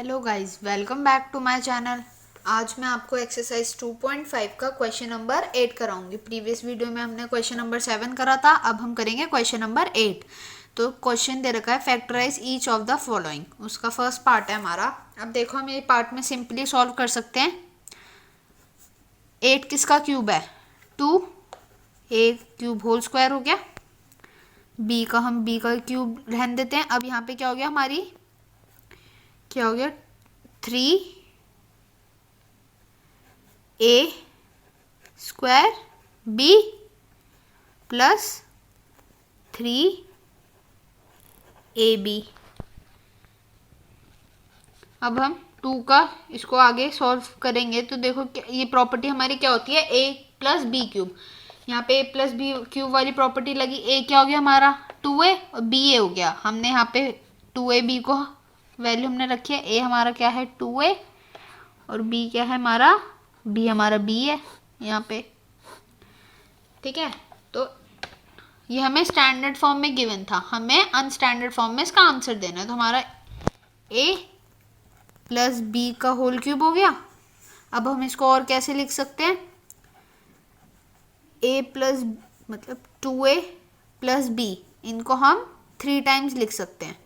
Hello guys, welcome back to my channel. आज मैं आपको एक्सरसाइज 2.5 का क्वेश्चन नंबर 8 कराऊंगी। प्रीवियस वीडियो में हमने क्वेश्चन नंबर 7 करा था, अब हम करेंगे क्वेश्चन नंबर 8। तो क्वेश्चन दे रखा है factorise each of the following, उसका फर्स्ट पार्ट है हमारा। अब देखो हम ये पार्ट में सिंपली सॉल्व कर सकते हैं। 8 किसका क्यूब है? 2, ए क्यूब होल स्क्वायर हो गया। बी का क्यूब रहने देते हैं। अब यहाँ पे क्या हो गया हमारी, क्या हो गया 3a square b plus 3ab। अब हम 2 का इसको आगे सॉल्व करेंगे तो देखो ये प्रॉपर्टी हमारी क्या होती है, a प्लस बी क्यूब। यहाँ पे a प्लस बी क्यूब वाली प्रॉपर्टी लगी। a क्या हो गया हमारा 2a और b a हो गया। हमने यहाँ पे 2ab को वैल्यू हमने रखी है। a हमारा क्या है 2a और b क्या है हमारा b है यहाँ पे। ठीक है, तो ये हमें स्टैंडर्ड फॉर्म में गिवन था, हमें अनस्टैंडर्ड फॉर्म में इसका आंसर देना है। तो हमारा a प्लस बी का होल क्यूब हो गया। अब हम इसको और कैसे लिख सकते हैं, a प्लस मतलब 2a प्लस b, इनको हम 3 टाइम्स लिख सकते हैं,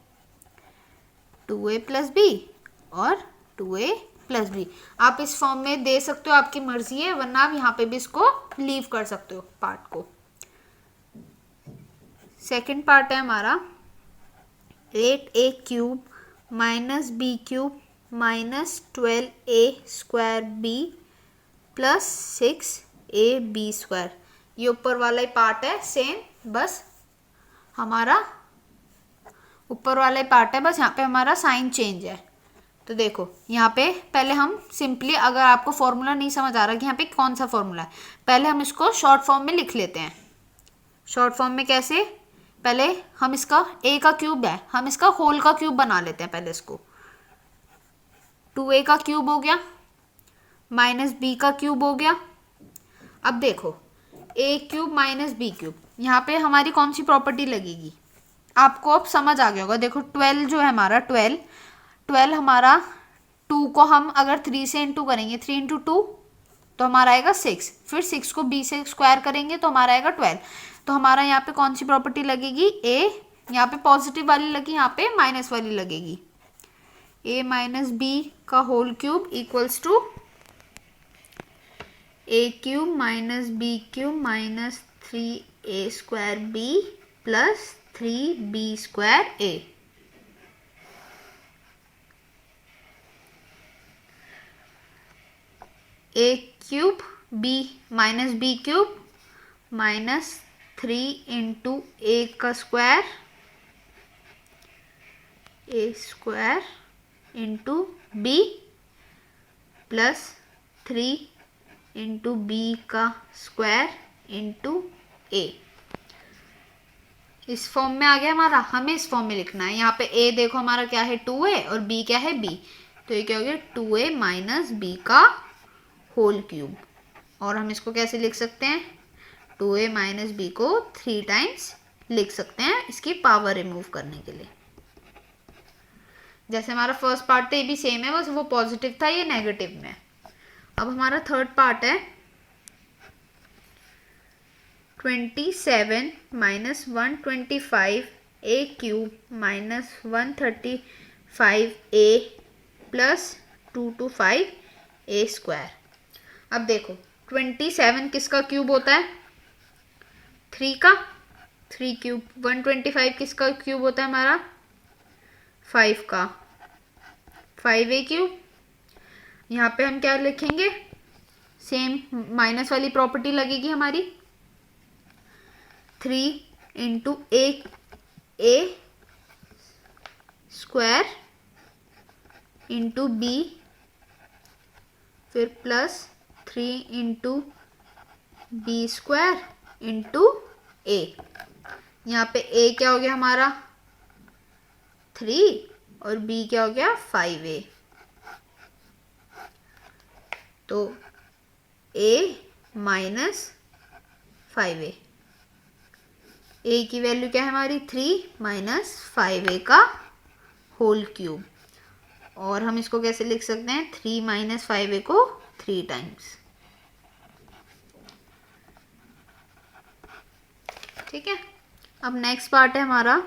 2a प्लस बी और 2a प्लस बी। आप इस फॉर्म में दे सकते हो, आपकी मर्जी है, वरना आप यहाँ पे भी इसको लीव कर सकते हो पार्ट को। सेकंड पार्ट है हमारा 8a cube minus B cube minus 12a square B plus 6ab square. ये ऊपर वाला ही पार्ट है सेम, बस हमारा ऊपर वाला ही पार्ट है, बस यहाँ पे हमारा साइन चेंज है। तो देखो यहाँ पे पहले हम सिंपली, अगर आपको फॉर्मूला नहीं समझ आ रहा कि यहाँ पे कौन सा फॉर्मूला है, पहले हम इसको शॉर्ट फॉर्म में लिख लेते हैं। शॉर्ट फॉर्म में कैसे, पहले हम इसका a का क्यूब है, हम इसका होल का क्यूब बना लेते हैं। पहले इसको 2a का क्यूब हो गया माइनस b का क्यूब हो गया। अब देखो a cube minus b cube, यहाँ पे हमारी कौन सी प्रॉपर्टी लगेगी, आपको अब समझ आ गया होगा। देखो 12 जो है हमारा 12 हमारा 2 को हम अगर 3 से इंटू करेंगे, 3 इंटू 2 तो हमारा आएगा 6, फिर 6 को b से स्क्वायर करेंगे तो हमारा आएगा 12। तो हमारा यहाँ पे कौन सी प्रॉपर्टी लगेगी, a यहाँ पे पॉजिटिव वाली लगी, यहाँ पे माइनस वाली लगेगी। a माइनस बी का whole cube equals to a cube minus B cube minus 3a square b plus 3b square a। a cube b minus B cube minus 3 into a का square a square into b plus 3 into b का square into a। इस form में आ गया हमारा, हमें इस form में लिखना है। यहाँ पे a देखो हमारा क्या है 2a और b क्या है b, तो ये क्या हो गया 2a माइनस b का होल क्यूब। और हम इसको कैसे लिख सकते हैं, 2a माइनस बी को 3 टाइम्स लिख सकते हैं इसकी पावर रिमूव करने के लिए। जैसे हमारा फर्स्ट पार्ट था ये भी सेम है, बस वो पॉजिटिव था, ये नेगेटिव में। अब हमारा थर्ड पार्ट है 27 minus 125 a cube minus 135 a plus 225 a square. अब देखो 27 किसका क्यूब होता है, 3 का 3 क्यूब। 125 किसका क्यूब होता है हमारा 5 का 5a क्यूब। यहाँ पे हम क्या लिखेंगे, सेम माइनस वाली प्रॉपर्टी लगेगी हमारी, 3 into a square into b फिर plus 3 into B square into a। यहाँ पे a क्या हो गया हमारा 3 और b क्या हो गया 5a। तो a माइनस 5a, a की वैल्यू क्या है हमारी 3 माइनस 5a का होल क्यूब। और हम इसको कैसे लिख सकते हैं, 3 माइनस 5a को 3 टाइम्स। ठीक है, अब नेक्स्ट पार्ट है हमारा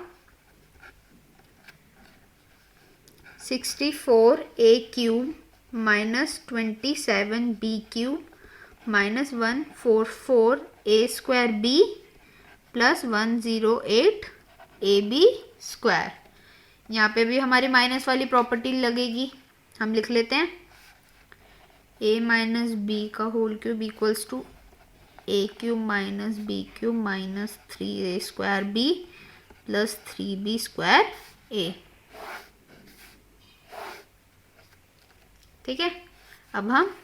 64a cube minus 27b cube minus 144a square b plus 108ab square. यहाँ पे भी हमारी माइनस वाली प्रॉपर्टी लगेगी, हम लिख लेते हैं a माइनस बी का whole cube equals to a cube minus B cube minus 3a square b plus 3b square a। ठीक है, अब हम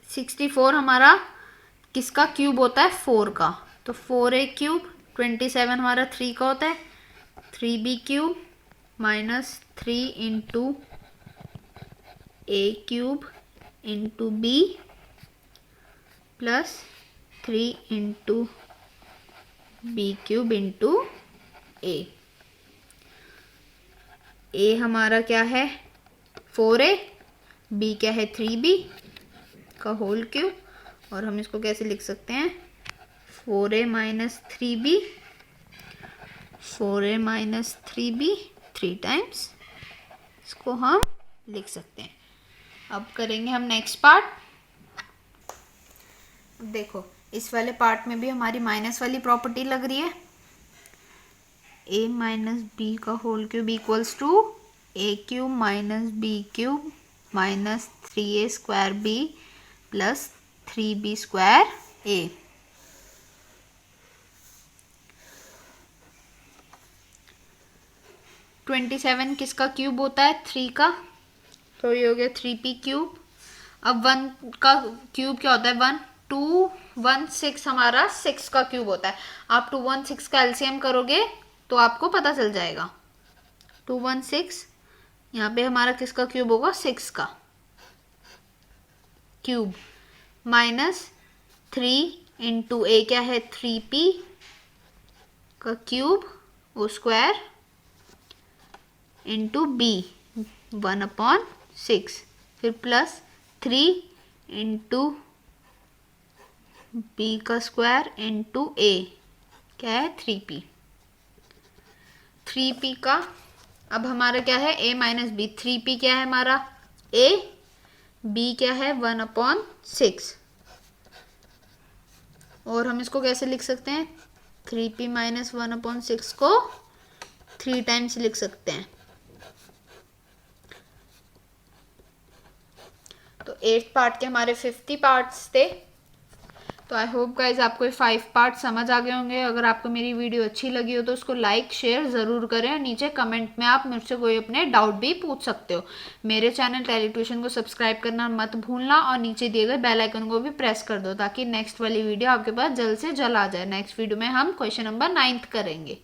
64 हमारा किसका क्यूब होता है, 4 का, तो 4a क्यूब, 27 हमारा 3 का होता है, 3b cube minus 3 into a cube into b plus 3 into b cube into a। a हमारा क्या है 4a, b क्या है 3b का होल क्यूब, और हम इसको कैसे लिख सकते हैं 4a minus 3b, 4a minus 3b 3 times, इसको हम लिख सकते हैं। अब करेंगे हम नेक्स्ट पार्ट। देखो इस वाले पार्ट में भी हमारी माइनस वाली प्रॉपर्टी लग रही है, a माइनस बी का whole cube equals to a cube minus b cube minus 3a square b plus 3b square a। Twenty 27 किसका क्यूब होता है, 3 का, तो ये हो गया 3p क्यूब। अब 1 का क्यूब क्या होता है 1, 2 1 6 हमारा 6 का क्यूब होता है। आप 2 1 6 का एलसीएम करोगे तो आपको पता चल जाएगा, 2 1 6, यहाँ पे हमारा किसका क्यूब होगा 6 का क्यूब माइनस 3 इंटू ए क्या है 3p का क्यूब वो स्क्वायर इंटू बी 1/6, फिर प्लस 3 इंटू बी का स्क्वायर इंटू ए क्या है 3p। 3p का अब हमारा क्या है a माइनस बी, 3p क्या है हमारा a, b क्या है 1/6, और हम इसको कैसे लिख सकते हैं 3p माइनस 1/6 को 3 टाइम्स लिख सकते हैं। तो 8th पार्ट के हमारे 50 पार्ट्स थे। तो आई होप गाइज आपको ये 5 पार्ट समझ आ गए होंगे। अगर आपको मेरी वीडियो अच्छी लगी हो तो उसको लाइक शेयर ज़रूर करें, और नीचे कमेंट में आप मुझसे कोई अपने डाउट भी पूछ सकते हो। मेरे चैनल टैली ट्यूशन को सब्सक्राइब करना मत भूलना, और नीचे दिए गए बेल आइकन को भी प्रेस कर दो ताकि नेक्स्ट वाली वीडियो आपके पास जल्द से जल्द आ जाए। नेक्स्ट वीडियो में हम क्वेश्चन नंबर 9th करेंगे।